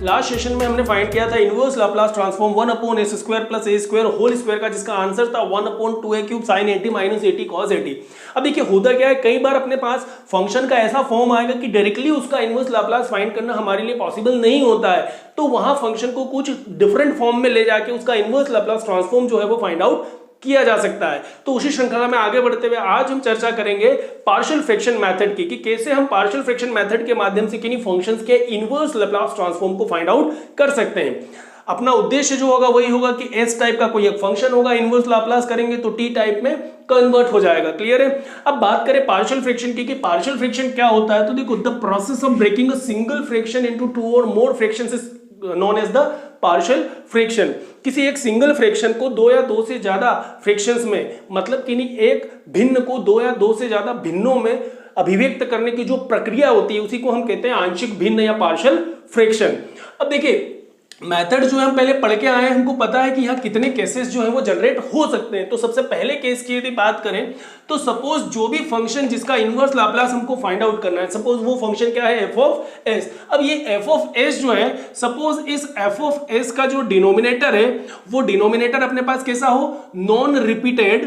Last session में हमने find किया था inverse Laplace transform 1/s² plus a² whole square का, जिसका आंसर था 1/2a³ sin 80 माइनस 80 cos 80। अब देखिए होता क्या है, कई बार अपने पास फंक्शन का ऐसा फॉर्म आएगा कि डायरेक्टली उसका इनवर्स लाप्लास फाइंड करना हमारे लिए पॉसिबल नहीं होता है, तो वहां फंक्शन को कुछ डिफरेंट फॉर्म में ले जाके उसका इनवर्स लाप्लास ट्रांसफॉर्म जो है वो फाइंड आउट किया जा सकता है। तो उसी श्रृंखला में आगे बढ़ते हुए आज हम चर्चा करेंगे पार्शियल फ्रैक्शन मेथड की, कि कैसे हम पार्शियल फ्रैक्शन मेथड के माध्यम से किन्हीं फंक्शंस के इनवर्स लाप्लास ट्रांसफॉर्म को फाइंड आउट कर सकते हैं। अपना उद्देश्य जो होगा वही होगा कि एस टाइप का कोई एक फंक्शन होगा, इनवर्स लाप्लास करेंगे तो टी टाइप में कन्वर्ट हो जाएगा। क्लियर है? अब बात करें पार्शियल फ्रैक्शन की, कि पार्शियल फ्रैक्शन क्या होता है। तो देखो, the process of breaking a single fraction into two or more fractions is known as the partial fraction. किसी एक सिंगल फ्रैक्शन को दो या दो से ज्यादा फ्रैक्शंस में, मतलब कि एक भिन्न को दो या दो से ज्यादा भिन्नों में अभिव्यक्त करने की जो प्रक्रिया होती है उसी को हम कहते हैं आंशिक भिन्न या पार्शियल फ्रैक्शन। अब देखिए मेथड जो है हम पहले पढ़ के आए हैं, हमको पता है कि यहाँ कितने केसेस जो है वो जनरेट हो सकते हैं। तो सबसे पहले केस की यदि बात करें तो सपोज जो भी फंक्शन जिसका इनवर्स लाप्लास हमको फाइंड आउट करना है, सपोज वो फंक्शन क्या है, एफ ऑफ एस। अब ये एफ ऑफ एस जो है, सपोज इस एफ ऑफ एस का जो डिनोमिनेटर है वो डिनोमिनेटर अपने पास कैसा हो, नॉन रिपीटेड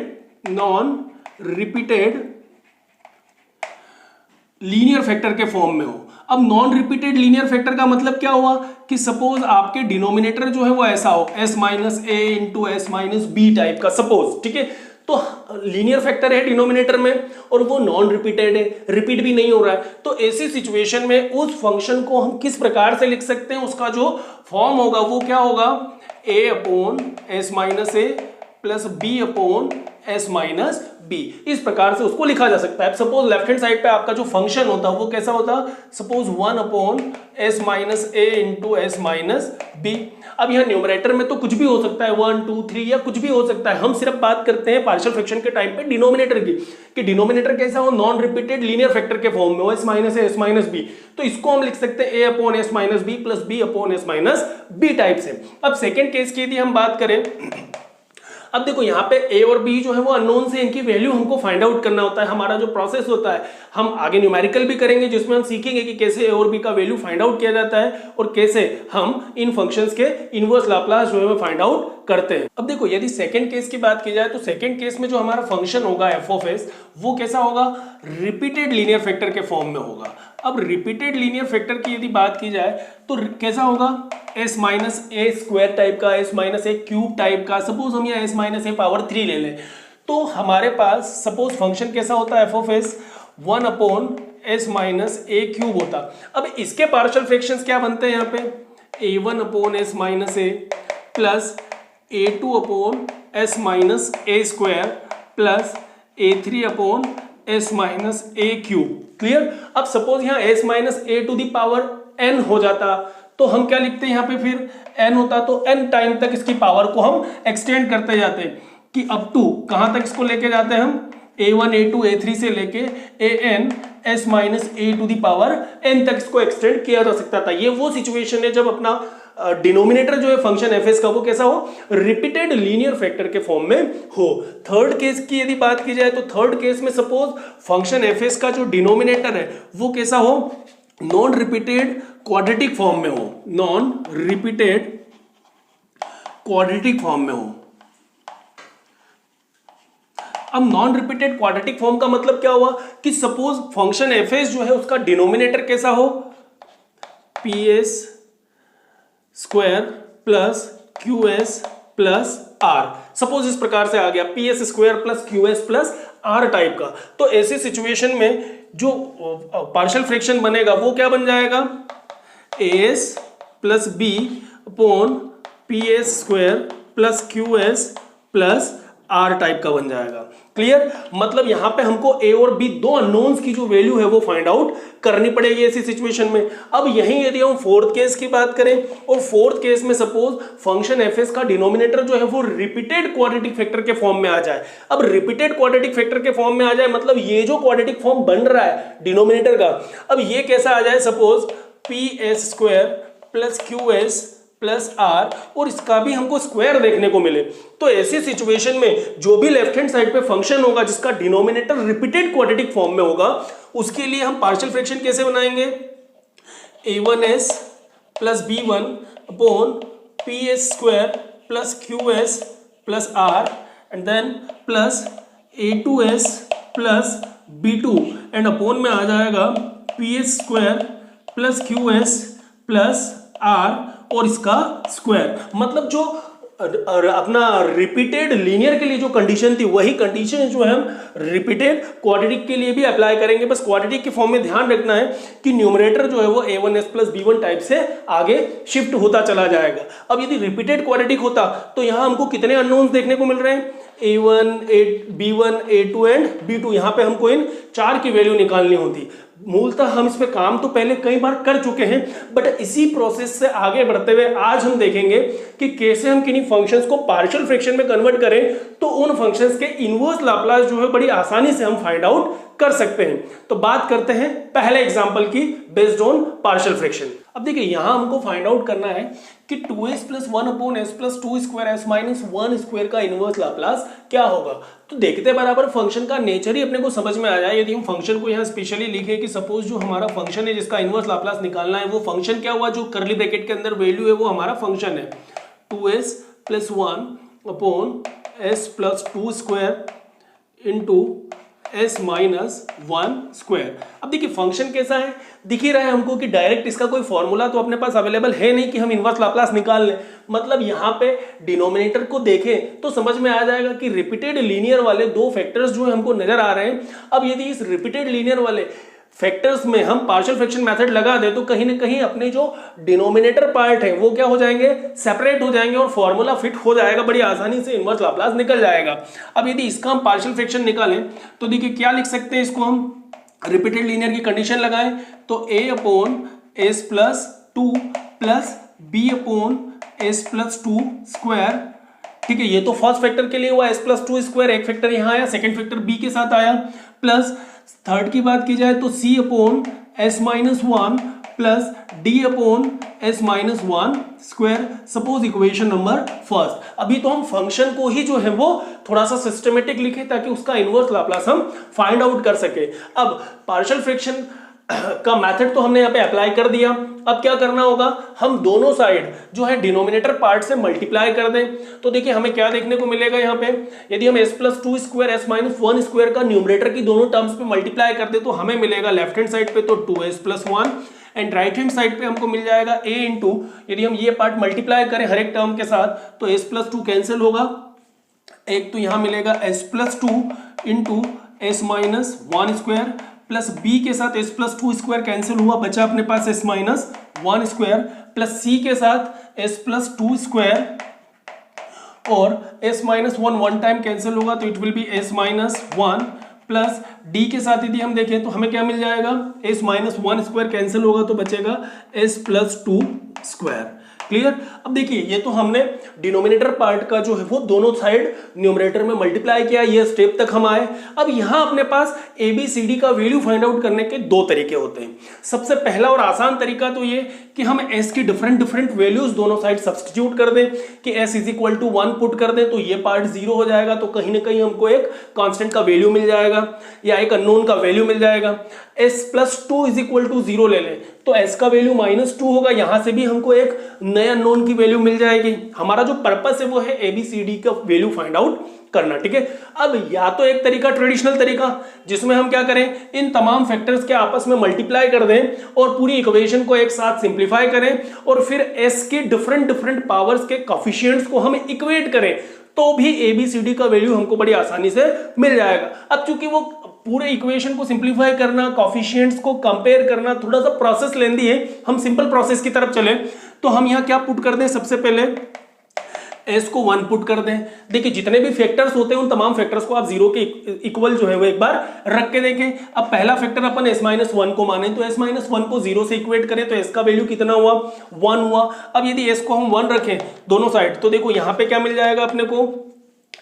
लीनियर फैक्टर के फॉर्म में हो। अब नॉन रिपीटेड लीनियर फैक्टर का मतलब क्या हुआ कि सपोज आपके डिनोमिनेटर जो है वो ऐसा हो s minus a into S minus B type का, सपोज, ठीक है। तो लीनियर फैक्टर है डिनोमिनेटर में और वो नॉन रिपीटेड है, रिपीट भी नहीं हो रहा है। तो ऐसी सिचुएशन में उस फंक्शन को हम किस प्रकार से लिख सकते हैं, उसका जो फॉर्म होगा वो क्या होगा, a upon S minus A plus B upon S minus B, इस प्रकार से उसको लिखा जा सकता है। सपोज लेफ्ट हैंड साइड पे आपका जो फंक्शन होता है वो कैसा होता, सपोज 1 अपॉन एस माइनस ए इंटू एस माइनस बी। अब यहाँ न्यूमरेटर में तो कुछ भी हो सकता है, 1 2 3 या कुछ भी हो सकता है। हम सिर्फ बात करते हैं पार्शियल फ्रैक्शन के टाइम पे डिनोमिनेटर की, कि डिनोमिनेटर कैसा हो, नॉन रिपीटेड लीनियर फैक्टर के फॉर्म में हो, S minus A S minus B. तो इसको हम लिख सकते हैं A upon S minus B plus B upon S minus B type से। अब सेकेंड केस की यदि हम बात करें, अब देखो यहाँ पे a और b जो है वो अननोन से, इनकी वैल्यू हमको फाइंड आउट करना होता है। हमारा जो प्रोसेस होता है, हम आगे न्यूमेरिकल भी करेंगे जिसमें हम सीखेंगे कि कैसे a और b का वैल्यू फाइंड आउट किया जाता है और कैसे हम इन फंक्शंस के इनवर्स लाप्लास जो है वो फाइंड आउट करते हैं। अब देखो यदि सेकंड केस की बात की जाए तो सेकंड केस में जो हमारा फंक्शन होगा एफ ऑफ एस वो कैसा होगा, रिपीटेड लीनियर फैक्टर के फॉर्म में होगा। अब रिपीटेड लीनियर फैक्टर की यदि बात की जाए तो कैसा होगा, s minus A square type का, s minus A cube type का। सपोज हम यहाँ s माइनस ए पावर 3 ले लें तो हमारे पास सपोज फंक्शन कैसा होता है, F of S 1 upon S minus A cube होता। अब इसके पार्शियल फ्रैक्शंस क्या बनते हैं यहाँ पे, a1 upon S minus A plus a2 upon S minus A square plus a3 upon S minus A cube. Clear? अब सपोज यहाँ s minus A to the power n हो जाता तो हम क्या लिखते हैं यहाँ पे, फिर n होता तो n टाइम तक इसकी पावर को हम एक्सटेंड करते जाते हैं कि अप टू कहां तक इसको लेके जाते हैं हम, a1 a2 a3 से लेके an s minus A to the power n तक इसको एक्सटेंड किया जा सकता था। ये वो सिचुएशन है जब अपना डिनोमिनेटर जो है फंक्शन एफ एस का वो कैसा हो, रिपीटेड लीनियर फैक्टर के फॉर्म में हो। थर्ड केस की यदि बात की जाए तो थर्ड केस में सपोज फंक्शन एफ एस का जो डिनोमिनेटर है वो कैसा हो, नॉन रिपीटेड क्वाड्रेटिक फॉर्म में हो, नॉन रिपीटेड क्वाड्रेटिक फॉर्म में हो। अब नॉन रिपीटेड क्वाड्रेटिक फॉर्म का मतलब क्या हुआ कि सपोज फंक्शन एफ एस जो है उसका डिनोमिनेटर कैसा हो, P S square plus Q S plus R. Suppose इस प्रकार से आ गया P S square plus Q S plus R type का। तो ऐसी सिचुएशन में जो पार्शियल फ्रैक्शन बनेगा वो क्या बन जाएगा, A S plus B upon P S square plus Q S plus R type का बन जाएगा। क्लियर? मतलब यहां पे हमको ए और बी दो अननोन्स की जो वैल्यू है वो फाइंड आउट करनी पड़ेगी ऐसी सिचुएशन में। अब यहीं यदि हम फोर्थ केस की बात करें और फोर्थ केस में सपोज फंक्शन एफ एस का डिनोमिनेटर जो है वो रिपीटेड क्वाड्रेटिक फैक्टर के फॉर्म में आ जाए। अब रिपीटेड क्वाड्रेटिक फैक्टर के फॉर्म में आ जाए मतलब ये जो क्वाड्रेटिक फॉर्म बन रहा है डिनोमिनेटर का, अब ये कैसा आ जाए, suppose P S square plus Q S plus R और इसका भी हमको स्क्वायर देखने को मिले। तो ऐसी सिचुएशन में जो भी लेफ्ट हैंड साइड पे फंक्शन होगा जिसका डिनोमिनेटर रिपीटेड क्वाड्रेटिक फॉर्म में होगा उसके लिए हम पार्शियल फ्रैक्शन कैसे बनाएंगे, a1s plus B1 upon PS² plus QS plus R and then plus A2S plus B2 and upon में आ जाएगा PS² plus QS plus R और इसका स्क्वायर। मतलब जो अपना रिपीटेड लीनियर के लिए जो कंडीशन थी वही कंडीशन जो है हम रिपीटेड क्वाड्रेटिक के लिए भी अप्लाई करेंगे। बस क्वाड्रेटिक के फॉर्म में ध्यान रखना है कि न्यूमरेटर जो है वो A1S प्लस B1 टाइप से आगे शिफ्ट होता चला जाएगा। अब यदि रिपीटेड क्वाड्रेटिक होता तो यहां हमको कितने अननोन्स देखने को मिल रहे हैं, A1, B1, A2 and B2। यहां पे हमको इन 4 की वैल्यू निकालनी होती। मूलतः हम इस पे काम तो पहले कई बार कर चुके हैं, बट इसी प्रोसेस से आगे बढ़ते हुए आज हम देखेंगे कि कैसे हम किन्हीं फंक्शंस को पार्शियल फ्रैक्शन में कन्वर्ट करें तो उन फंक्शंस के इनवर्स लाप्लास जो है बड़ी आसानी से हम फाइंड आउट कर सकते हैं। तो बात करते हैं पहले एग्जांपल की बेस्ड ऑन पार्शियल फ्रैक्शन। अब देखिए यहां हमको फाइंड आउट करना है कि 2s plus 1 upon s plus 2 square s minus 1 square का इनवर्स लाप्लास क्या होगा। तो देखते बराबर फंक्शन का नेचर ही अपने को समझ में आ जाए। यदि हम फंक्शन को यहाँ स्पेशली लिखे कि सपोज जो हमारा फंक्शन है जिसका इनवर्स लाप्लास निकालना है वो फंक्शन क्या हुआ, जो करली ब्रैकेट के अंदर वैल्यू है वो हमारा फंक्शन है 2s plus 1 upon s plus 2 square into s minus 1 square. अब देखिए फंक्शन कैसा है, दिख ही रहा है हमको कि डायरेक्ट इसका कोई फॉर्मूला तो अपने पास अवेलेबल है नहीं कि हम इनवर्स लाप्लास निकाल लें। मतलब यहाँ पे डिनोमिनेटर को देखें तो समझ में आ जाएगा कि रिपीटेड लीनियर वाले दो फैक्टर्स जो है हमको नजर आ रहे हैं। अब यदि इस रिपीटेड लीनियर वाले फैक्टर्स में हम पार्शियल फ्रैक्शन मेथड लगा दे तो कहीं ना कहीं अपने जो डिनोमिनेटर पार्ट है वो क्या हो जाएंगे, सेपरेट हो जाएंगे और फॉर्मूला फिट हो जाएगा, बड़ी आसानी से इनवर्स लाप्लास निकल जाएगा। अब यदि इसका हम पार्शियल फ्रैक्शन निकालें तो देखिए क्या लिख सकते हैं, इसको हम रिपीटेड लीनियर की कंडीशन लगाएं तो a upon s plus 2 plus b upon s plus 2 square. ठीक है, ये तो फर्स्ट फैक्टर के लिए हुआ s प्लस 2 स्क्वायर, एक फैक्टर यहाँ आया, सेकेंड फैक्टर b के साथ आया, प्लस थर्ड की बात की जाए तो c upon s minus 1 plus d upon s minus 1 square. Suppose equation number first. अभी तो हम फंक्शन को ही जो है वो थोड़ा सा सिस्टमेटिक लिखे ताकि उसका इनवर्स लाप्लास हम फाइंड आउट कर सके। अब पार्शियल फ्रैक्शन का मेथड तो हमने यहाँ पे अप्लाई कर दिया। अब क्या करना होगा, हम दोनों साइड जो है डिनोमिनेटर पार्ट से मल्टीप्लाई कर दें। तो देखिए हमें क्या देखने को मिलेगा यहाँ पे, यदि हम s plus 2 square s minus 1 square का न्यूमरेटर की दोनों टर्म्स पे मल्टीप्लाई कर दे तो हमें मिलेगा लेफ्ट हैंड साइड पे तो 2s plus 1 and right hand side पे हमको मिल जाएगा a इंटू, यदि हम ये पार्ट मल्टीप्लाई करें हर एक टर्म के साथ तो s प्लस 2 कैंसिल होगा, एक तो यहाँ मिलेगा s plus 2 into s minus 1 square plus b के साथ s प्लस 2 स्क्वायर कैंसिल हुआ, बचा अपने पास s minus 1 square plus c के साथ s प्लस 2 स्क्वायर और s minus 1 one time cancel होगा तो it will be s minus 1 plus d के साथ यदि हम देखें तो हमें क्या मिल जाएगा, s माइनस 1 स्क्वायर कैंसिल होगा तो बचेगा s प्लस 2 स्क्वायर। क्लियर। अब देखिए ये तो हमने डिनोमिनेटर पार्ट का जो है वो दोनों साइड न्यूमरेटर में मल्टीप्लाई किया, ये स्टेप तक हम आए। अब यहां अपने पास ABCD का वैल्यू फाइंड आउट करने के दो तरीके होते हैं। सबसे पहला और आसान तरीका तो ये कि हम s की डिफरेंट वैल्यूज दोनों साइड सब्स्टिट्यूट कर दें कि s is equal to 1 put कर दें तो ये पार्ट 0 हो जाएगा, तो कहीं ना कहीं हमको एक कांस्टेंट का वैल्यू मिल जाएगा या एक अननोन का वैल्यू मिल जाएगा। s plus 2 is equal to 0 ले लें तो s का वैल्यू माइनस 2 होगा, यहां से भी हमको एक नए अननोन की वैल्यू मिल जाएगी। हमारा जो पर्पस है वो है ABCD का वैल्यू फाइंड आउट करना। ठीक है, अब या तो एक तरीका ट्रेडिशनल तरीका जिसमें हम क्या करें, इन तमाम फैक्टर्स के आपस में मल्टीप्लाई कर दें और पूरी इक्वेशन को एक साथ सिंप्लीफाई करें और फिर s के डिफरेंट पावर्स के कोफिशिएंट्स को हम इक्वेट करें तो भी ABCD का वैल्यू हमको बड़ी आसानी से मिल जाएगा। अब चूंकि वो पूरे इक्वेशन को सिंप्लीफाई करना, कोफिशिएंट्स को कंपेयर करना थोड़ा सा प्रोसेस लेंदी है, हम सिंपल प्रोसेस की तरफ चले तो हम यहाँ क्या पुट कर दें, सबसे पहले s को 1 पुट कर दें। देखिए जितने भी फैक्टर्स होते हैं उन तमाम फैक्टर्स को आप 0 के इक्वल जो है वो एक बार रख के देखें। अब पहला फैक्टर अपन s माइनस 1 को माने तो s माइनस 1 को 0 से इक्वेट करें तो s का वैल्यू कितना हुआ, 1 हुआ। अब यदि s को हम 1 रखें दोनों साइड तो देखो यहाँ पे क्या मिल जाएगा अपने को,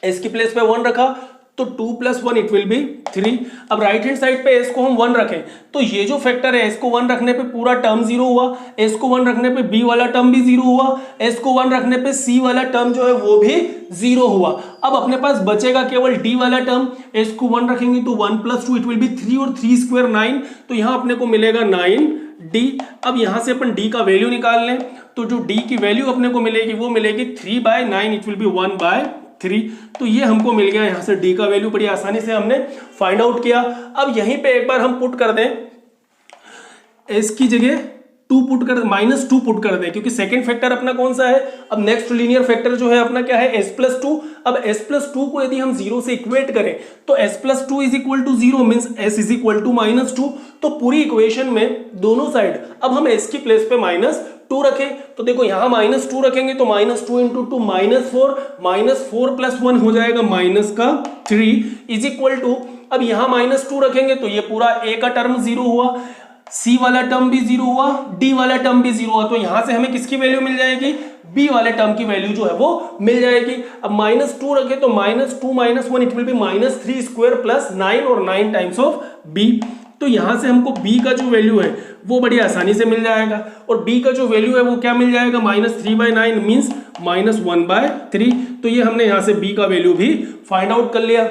s की प्लेस पे 1 रखा तो 2 प्लस 1 इट विल बी 3। अब राइट हैंड साइड पे s को हम 1 रखें तो ये जो फैक्टर है s को 1 रखने पे पूरा टर्म 0 हुआ, s को 1 रखने पे b वाला टर्म भी 0 हुआ, s को 1 रखने पे c वाला टर्म जो है वो भी 0 हुआ। अब अपने पास बचेगा केवल d वाला टर्म, s को 1 रखेंगे तो 1 प्लस 2 इट विल बी 3 और 3 स्क्वायर 9, तो यहां अपने को मिलेगा 9 डी। अब यहां से अपन डी का वैल्यू निकाल लें, तो जो डी की वैल्यू अपने को मिलेगी वो मिलेगी 3/9, इट विल बी 1/3। तो ये हमको मिल गया यहां से डी का वैल्यू, बड़ी आसानी से हमने फाइंड आउट किया। अब यहीं पे एक बार हम पुट कर दें, एस की जगह 2 पुट कर, -2 पुट कर दें, क्योंकि सेकंड फैक्टर अपना कौन सा है। अब नेक्स्ट लीनियर फैक्टर जो है अपना क्या है, s+2। अब s+2 को यदि हम 0 से इक्वेट करें तो s+2 is equal to 0 means s is equal to -2। तो पूरी इक्वेशन में दोनों साइड अब हम s की प्लेस पे -2 रखें, तो देखो यहां -2 रखेंगे तो -2 × 2 -4, -4 + 1 हो जाएगा -3 इज इक्वल टू, अब यहां -2 रखेंगे तो ये पूरा a का टर्म 0 हुआ, C वाला टर्म भी 0 हुआ, D वाला टर्म भी 0 हुआ। तो यहां से हमें किसकी वैल्यू मिल जाएगी, B वाले टर्म की वैल्यू जो है वो मिल जाएगी। अब -2 रखे तो -2 - 1 इट विल बी -3² + 9 और 9 टाइम्स ऑफ B। तो यहां से हमको B का जो वैल्यू है वो बड़ी आसानी से मिल जाएगा, और B का जो वैल्यू है वो क्या मिल जाएगा, -3/9 मींस -1/3। तो ये हमने यहां से B का वैल्यू भी फाइंड आउट कर लिया।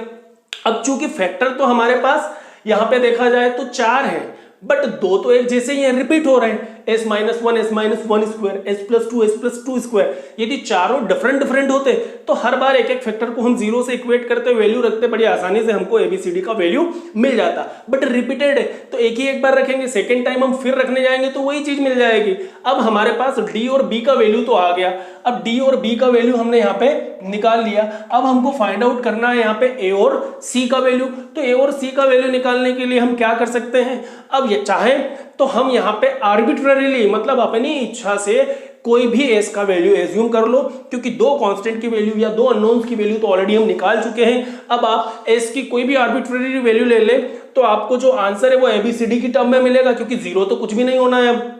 अब चूंकि फैक्टर तो हमारे पास यहां पे देखा जाए तो 4 है, बट दो तो एक जैसे ही रिपीट हो रहे हैं, s - 1 s - 1 square, s+2 s+2 square. यदि चारों डिफरेंट होते तो हर बार एक एक फैक्टर को हम 0 से इक्वेट करते, वैल्यू रखते, बड़ी आसानी से हमको ABCD का वैल्यू मिल जाता। बट रिपीटेड है तो एक ही एक बार रखेंगे, सेकेंड टाइम हम फिर रखने जाएंगे तो वही चीज मिल जाएगी। अब हमारे पास D और B का वैल्यू तो आ गया, अब D और B का वैल्यू हमने यहाँ पे निकाल लिया। अब हमको फाइंड आउट करना है यहाँ पे A और C का वैल्यू। तो A और C का वैल्यू निकालने के लिए हम क्या कर सकते हैं, अब ये चाहे तो हम यहाँ पे आर्बिट्ररीली, मतलब अपनी इच्छा से कोई भी s का वैल्यू एज्यूम कर लो, क्योंकि दो कांस्टेंट की वैल्यू या दो अननोन्स की वैल्यू तो ऑलरेडी हम निकाल चुके हैं। अब आप s की कोई भी आर्बिट्ररी वैल्यू ले ले तो आपको जो आंसर है वो ABCD की टर्म में मिलेगा, क्योंकि 0 तो कुछ भी नहीं होना है। अब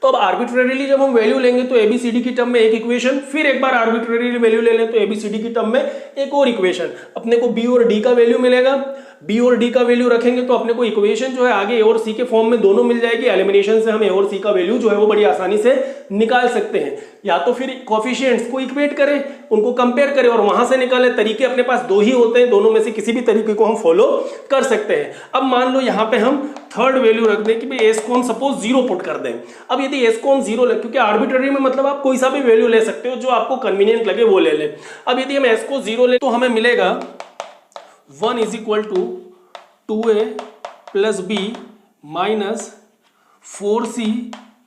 तो अब आर्बिट्ररीली जब हम वैल्यू लेंगे तो ABCD की टर्म में एक इक्वेशन, फिर एक बार आर्बिट्ररीली वैल्यू ले लें तो ABCD की टर्म में एक और इक्वेशन, अपने को B और D का वैल्यू मिलेगा। B और D का वैल्यू रखेंगे तो अपने को इक्वेशन जो है आगे A और C के फॉर्म में दोनों मिल जाएगी। एलिमिनेशन से हम A और C का वैल्यू जो है वो बड़ी आसानी से निकाल सकते हैं, या तो फिर कोएफिशिएंट्स को इक्वेट करें, उनको कंपेयर करें और वहां से निकालें। तरीके अपने पास दो ही होते हैं, दोनों में से किसी भी तरीके को हम फॉलो कर सकते हैं। अब मान लो यहाँ पे हम थर्ड वैल्यू रख दें कि भाई s को हम सपोज 0 पुट कर दें। अब यदि s को हम 0 ले, क्योंकि आर्बिट्ररी में मतलब आप कोई सा भी वैल्यू ले सकते हो, जो आपको कन्वीनियंट लगे वो ले लें। अब यदि हम s को 0 ले तो हमें मिलेगा 1 is equal to 2a + b - 4c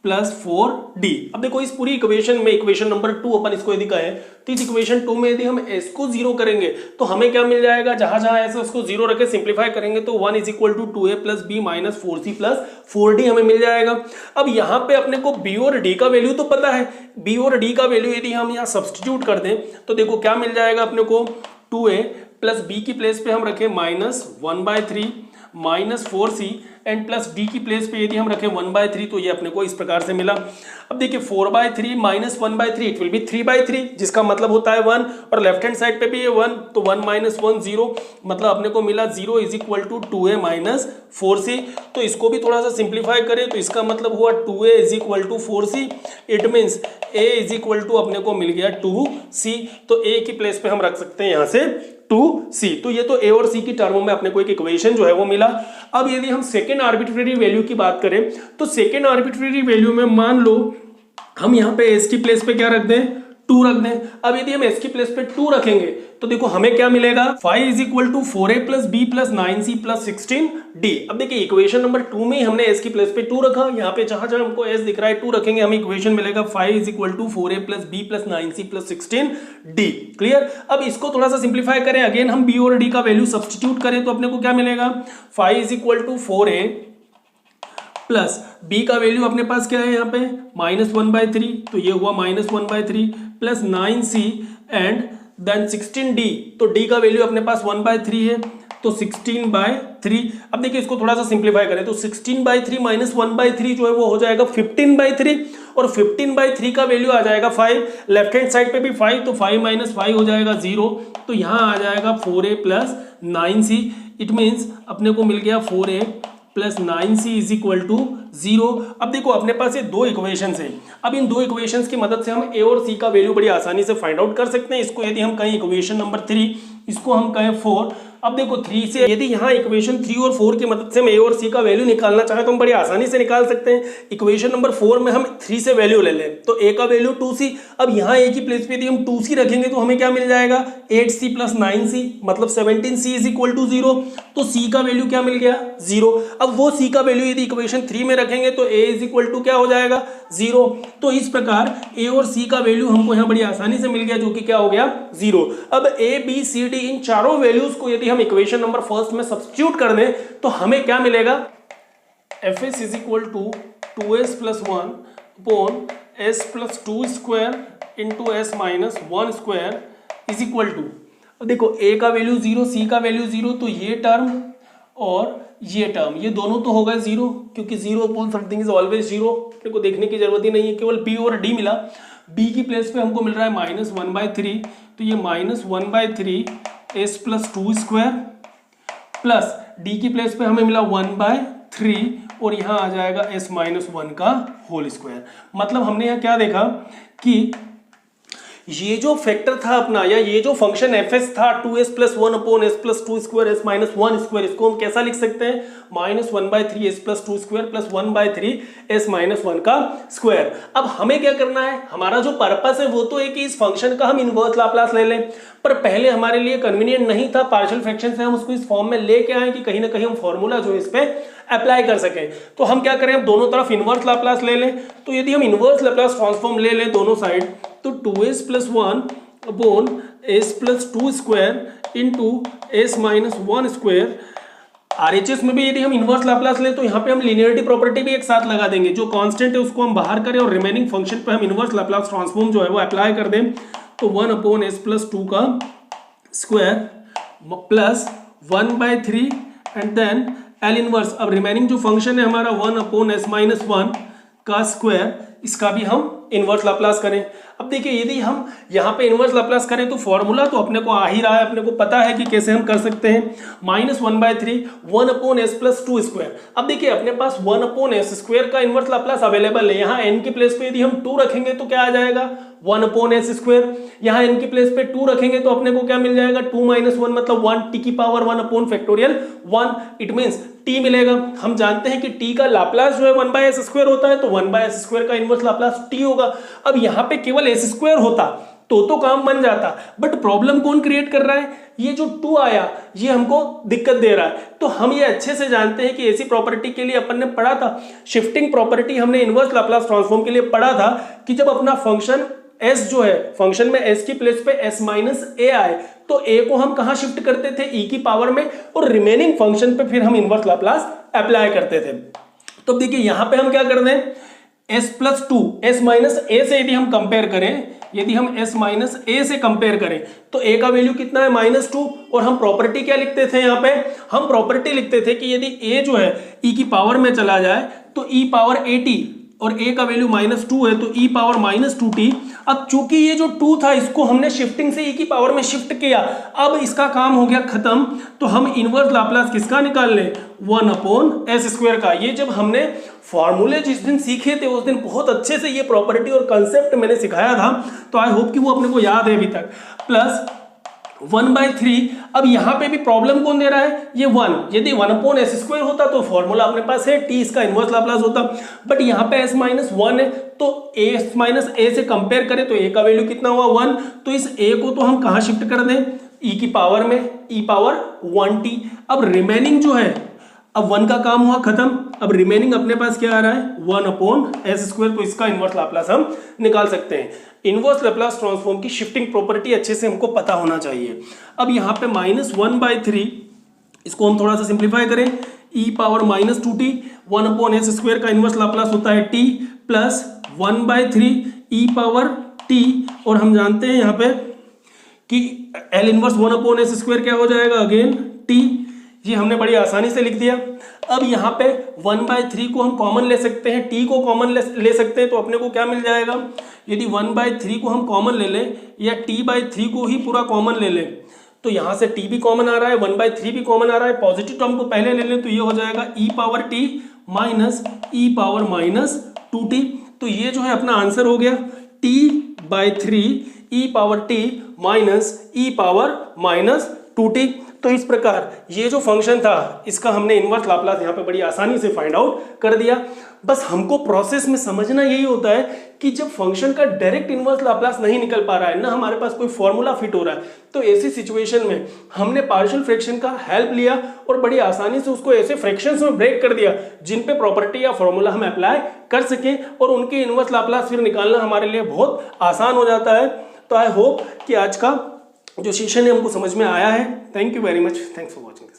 + 4d। अब देखो इस पूरी इक्वेशन में, इक्वेशन नंबर 2 अपन इसको यदि कहें तो इस इक्वेशन 2 में यदि हम s को 0 करेंगे तो हमें क्या मिल जाएगा, जहां जहां s उसको 0 रखे सिंप्लीफाई करेंगे तो 1 is equal to 2a + b - 4c + 4d हमें मिल जाएगा। अब यहाँ पे अपने को b और d का वैल्यू तो पता है, b और d का वैल्यू यदि हम यहाँ सब्स्टिट्यूट कर दें तो देखो क्या मिल जाएगा अपने को, 2a + b की प्लेस पे हम रखें -1/3 -4c एंड प्लस d की प्लेस पे यदि हम रखें 1/3 तो ये अपने को इस प्रकार से मिला। अब देखिए 4/3 - 1/3 इट विल बी 3/3, जिसका मतलब होता है 1, और लेफ्ट हैंड साइड पे भी ये 1, तो 1 - 1 0, मतलब अपने को मिला 0 is equal to 2a - 4c। तो इसको भी थोड़ा सा सिंप्लीफाई करें तो इसका मतलब हुआ 2a is equal to 4c, it means a is equal to अपने को मिल गया 2c। तो a की प्लेस पे हम रख सकते हैं यहाँ से 2c। तो ये तो a और c की टर्मों में अपने को एक इक्वेशन जो है वो मिला। अब यदि हम सेकेंड आर्बिट्ररी वैल्यू की बात करें तो सेकेंड आर्बिट्ररी वैल्यू में मान लो हम यहाँ पे s की प्लेस पे क्या रख दें, 2 रख दें। अब यदि हम s की प्लेस पे 2 रखेंगे तो देखो हमें क्या मिलेगा, 5 is equal to 4a + b + 9c + 16d। अब देखिए इक्वेशन नंबर 2 में ही हमने s की प्लेस पे 2 रखा, यहाँ पे जहां जहां हमको s दिख रहा है 2 रखेंगे, हमें इक्वेशन मिलेगा 5 is equal to 4a + b + 9c + 16d। Clear. अब इसको थोड़ा सा सिंप्लीफाई करें, अगेन हम b और d का वैल्यू सब्स्टिट्यूट करें तो अपने को क्या मिलेगा, 5 is equal to 4a plus b का वैल्यू अपने पास क्या है यहाँ पे -1/3, तो ये हुआ -1/3 plus 9c and then 16d, तो d का वैल्यू अपने पास 1/3 है तो 16/3। अब देखिए इसको थोड़ा सा सिंप्लीफाई करें तो 16/3 - 1/3 जो है वो हो जाएगा 15/3, और 15/3 का वैल्यू आ जाएगा 5, लेफ्ट हैंड साइड पे भी 5, तो 5 - 5 हो जाएगा 0, तो यहाँ आ जाएगा 4a + 9c। इट मीन्स अपने को मिल गया 4a + 9c is equal to 0। अब देखो अपने पास ये दो इक्वेशंस हैं, अब इन दो इक्वेशंस की मदद से हम a और c का वैल्यू बड़ी आसानी से फाइंड आउट कर सकते हैं। इसको यदि हम कहें इक्वेशन नंबर 3, इसको हम कहें 4, अब देखो 3 से यदि यहाँ इक्वेशन 3 और 4 की मदद से हम a और c का वैल्यू निकालना चाहे तो हम बड़ी आसानी से निकाल सकते हैं। इक्वेशन नंबर 4 में हम 3 से वैल्यू ले लें तो a का वैल्यू 2c, अब यहाँ a की प्लेस पे यदि हम 2c रखेंगे तो हमें क्या मिल जाएगा 8c प्लस 9c मतलब 17c इज इक्वल टू 0। तो c का वैल्यू क्या मिल गया 0। अब वो c का वैल्यू यदि इक्वेशन 3 में रखेंगे तो a इज इक्वल टू क्या हो जाएगा 0। तो इस प्रकार a और c का वैल्यू हमको यहाँ बड़ी आसानी से मिल गया जो कि क्या हो गया 0। अब a b c d इन चारों वैल्यूज को यदि हम इक्वेशन नंबर फर्स्ट में सब्स्टिट्यूट कर दें तो हमें क्या मिलेगा fs is equal to 2s plus 1 upon s plus 2 square into s minus 1 square is equal to, अब देखो a का वैल्यू 0 c का वैल्यू 0 तो ये टर्म और ये टर्म ये दोनों तो हो गए 0 क्योंकि 0 अपॉन समथिंग इज ऑलवेज 0, अपने को देखने की जरूरत ही नहीं है, केवल b और d मिला। b की प्लेस पे हमको मिल रहा है -1/3 तो ये -1/3 s plus 2 square plus d की प्लेस पे हमें मिला 1/3 और यहाँ आ जाएगा s माइनस 1 का होल स्क्वायर। मतलब हमने यहाँ क्या देखा कि ये जो फैक्टर था अपना या ये जो फंक्शन fs था 2s plus 1 upon s plus 2 square s minus 1 square, इसको हम कैसा लिख सकते हैं -1/3 s plus 2 square plus 1/3 s minus 1 का स्क्वायर। अब हमें क्या करना है, हमारा जो पर्पस है वो तो है कि इस फंक्शन का हम इनवर्स लाप्लास ले लें, पर पहले हमारे लिए कन्वीनियंट नहीं था पार्शियल फ्रैक्शन से हम उसको इस फॉर्म में लेके आए कि कहीं ना कहीं हम फॉर्मूला जो है इस पे अप्लाई कर सकें। तो हम क्या करें, हम दोनों तरफ इनवर्स लाप्लास ले लें। तो यदि हम इनवर्स लाप्लास ट्रांसफॉर्म ले लें दोनों साइड तो 2s plus 1 upon s plus 2 square into s minus 1 square. RHS में भी यदि हम इनवर्स लाप्लास लें तो यहाँ पे हम लीनियरिटी प्रॉपर्टी भी एक साथ लगा देंगे, जो कांस्टेंट है उसको हम बाहर करें और रिमेनिंग फंक्शन पे हम इनवर्स लाप्लास ट्रांसफॉर्म जो है वो अप्लाई कर दें। तो 1 अपॉन s प्लस 2 का square plus 1/3 and then L inverse. अब रिमेनिंग जो फंक्शन है हमारा 1 अपॉन s माइनस 1 का स्क्वायर, इसका भी हम इनवर्स लाप्लास करें। अब देखिए यदि हम यहाँ पे इनवर्स लाप्लास करें तो फॉर्मूला तो अपने को आ ही रहा है, अपने को पता है कि कैसे हम कर सकते हैं। -1/3 1 अपॉन s प्लस 2 स्क्वायर। अब देखिए अपने पास 1 अपॉन s स्क्वायर का इनवर्स लाप्लास अवेलेबल है, यहाँ n की प्लेस पे यदि हम 2 रखेंगे तो क्या आ जाएगा 1 अपॉन s स्क्वायर। यहाँ n की प्लेस पे 2 रखेंगे तो अपने को क्या मिल जाएगा 2 माइनस 1 मतलब 1 t की power 1 upon factorial 1, it means t मिलेगा। हम जानते हैं कि t का लाप्लास जो है 1/s स्क्वायर होता है, तो 1/s स्क्वायर का इनवर्स लाप्लास t होगा। अब यहाँ पे केवल s स्क्वायर होता तो काम बन जाता, बट प्रॉब्लम कौन क्रिएट कर रहा है, ये जो 2 आया ये हमको दिक्कत दे रहा है। तो हम ये अच्छे से जानते हैं कि ऐसी प्रॉपर्टी के लिए अपन ने पढ़ा था, शिफ्टिंग प्रॉपर्टी हमने इनवर्स लाप्लास ट्रांसफॉर्म के लिए पढ़ा था कि जब अपना फंक्शन s जो है फंक्शन में s की प्लेस पे s माइनस a आए तो a को हम कहां शिफ्ट करते थे e की पावर में, और रिमेनिंग फंक्शन पे फिर हम इनवर्स लाप्लास अप्लाई करते थे। तो देखिए यहां पे हम क्या कर दें, s plus 2 s minus a से यदि हम कंपेयर करें, यदि हम s माइनस a से कंपेयर करें तो a का वैल्यू कितना है -2, और हम प्रॉपर्टी क्या लिखते थे, यहाँ पे हम प्रॉपर्टी लिखते थे कि यदि a जो है e की पावर में चला जाए तो e पावर at, और a का वैल्यू -2 है तो e पावर -2t। अब चूंकि ये जो 2 था इसको हमने शिफ्टिंग से e की पावर में शिफ्ट किया, अब इसका काम हो गया खत्म। तो हम इनवर्स लाप्लास किसका निकाल लें 1 अपॉन s स्क्वायर का। ये जब हमने फॉर्मूले जिस दिन सीखे थे उस दिन बहुत अच्छे से ये प्रॉपर्टी और कंसेप्ट मैंने सिखाया था, तो आई होप कि वो अपने को याद है अभी तक। प्लस 1/3, अब यहाँ पे भी प्रॉब्लम कौन दे रहा है, ये 1। यदि 1 अपॉन s स्क्वायर होता तो फॉर्मूला अपने पास है t, इसका इनवर्स लाप्लास होता, बट यहाँ पे s माइनस 1 है तो s माइनस a से कंपेयर करें तो a का वैल्यू कितना हुआ 1, तो इस a को तो हम कहाँ शिफ्ट कर दें e की पावर में, e पावर 1t। अब रिमेनिंग जो है, अब 1 का काम हुआ खत्म, अब रिमेनिंग अपने पास क्या आ रहा है 1 अपॉन s स्क्वायर, तो इसका इनवर्स लाप्लास हम निकाल सकते हैं। इनवर्स लाप्लास ट्रांसफॉर्म की शिफ्टिंग प्रॉपर्टी अच्छे से हमको पता होना चाहिए। अब यहाँ पे -1/3, इसको हम थोड़ा सा सिंप्लीफाई करें, e power -2t 1 upon s square का इनवर्स लाप्लास होता है t plus 1/3 e power t, और हम जानते हैं यहाँ पे कि L inverse 1 upon s square क्या हो जाएगा अगेन t, ये हमने बड़ी आसानी से लिख दिया। अब यहाँ पे 1/3 को हम कॉमन ले सकते हैं, t को कॉमन ले सकते हैं, तो अपने को क्या मिल जाएगा, यदि 1/3 को हम कॉमन ले लें या t/3 को ही पूरा कॉमन ले लें तो यहाँ से t भी कॉमन आ रहा है, 1/3 भी कॉमन आ रहा है, पॉजिटिव टर्म को पहले ले लें तो ये हो जाएगा e power t minus e power -2t। तो ये जो है अपना आंसर हो गया t/3 e power t minus e power टूटी। तो इस प्रकार ये जो फंक्शन था इसका हमने इनवर्स लाप्लास यहाँ पे बड़ी आसानी से फाइंड आउट कर दिया। बस हमको प्रोसेस में समझना यही होता है कि जब फंक्शन का डायरेक्ट इनवर्स लाप्लास नहीं निकल पा रहा है ना, हमारे पास कोई फॉर्मूला फिट हो रहा है, तो ऐसी सिचुएशन में हमने पार्शियल फ्रैक्शन का हेल्प लिया और बड़ी आसानी से उसको ऐसे फ्रैक्शंस में ब्रेक कर दिया जिन पे प्रॉपर्टी या फॉर्मूला हम अप्लाई कर सकें और उनके इनवर्स लाप्लास फिर निकालना हमारे लिए बहुत आसान हो जाता है। तो आई होप कि आज का जो सेशन है हमको समझ में आया है। Thank you very much, thanks for watching.